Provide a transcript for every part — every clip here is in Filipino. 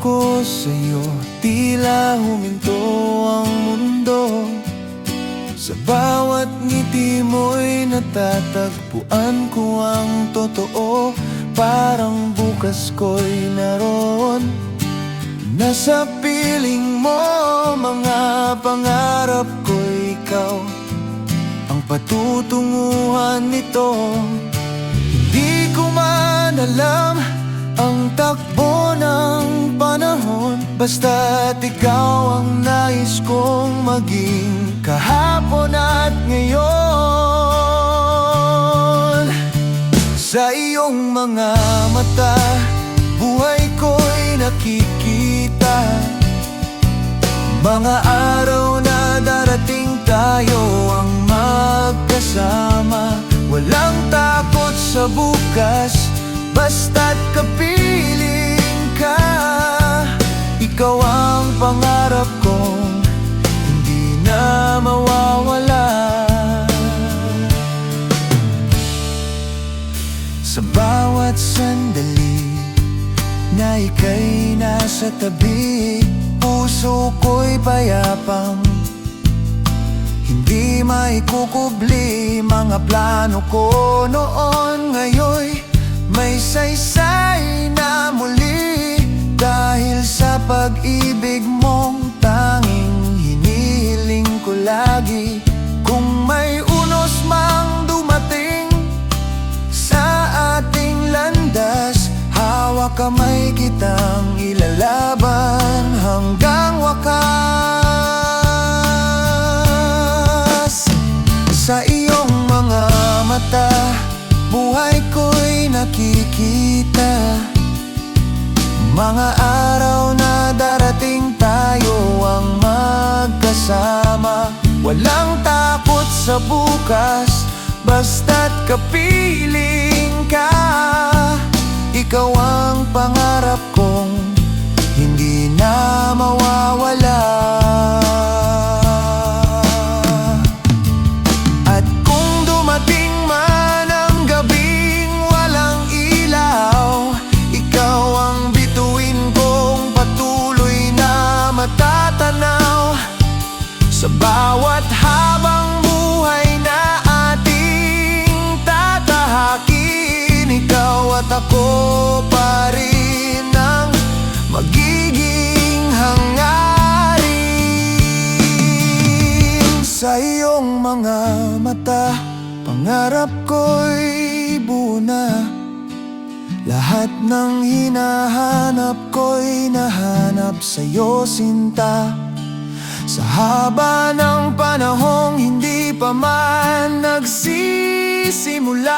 ko sa'yo, tila huminto ang mundo. Sa bawat ngiti mo'y natatagpuan ko ang totoo. Parang bukas ko'y naroon, nasa piling mo. Mga pangarap ko'y ikaw ang patutunguhan nito. Hindi ko man alam ang takbo ng panahon, basta't ikaw ang nais kong maging kahapon at ngayon. Sa iyong mga mata, buhay ko'y nakikita. Mga araw na darating tayo ang magkasama. Walang takot sa bukas, basta't kapiling ka. Ikaw ang pangarap kong hindi na mawawala. Sa bawat sandali na ika'y nasa tabi, puso ko'y payapang hindi maikukubli. Mga plano ko noon, ngayon'y may saysay na muli. Dahil sa pag-ibig mong tanging hinihiling ko lagi. Kung may unos mang dumating sa ating landas, hawak kamay kitang ilalaban hanggang wakas. Sa iyong mga mata, buhay ko'y nakikita. Mga araw na darating tayo ang magkasama. Walang takot sa bukas, basta't kapiling ka. Ikaw ang pangarap kong hindi na mawawala. At kung dumating man ang gabing walang ilaw, ikaw ang bituin kong patuloy na matatanaw. Sa bawat habang buhay na ating tatahakin, ikaw at ako pa rin ang magiging hangarin. Sa iyong mga mata, pangarap ko'y buo na. Lahat ng hinahanap ko'y nahanap sa'yo, sinta. Sa haba ng panahong hindi pa man nagsisimula,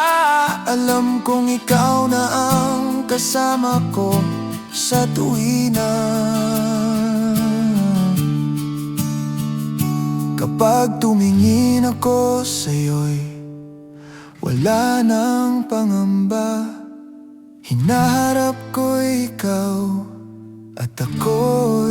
alam kong ikaw na ang kasama ko sa tuwina. Kapag tumingin ako sa'yo'y wala nang pangamba. Hinaharap ko ikaw at ako'y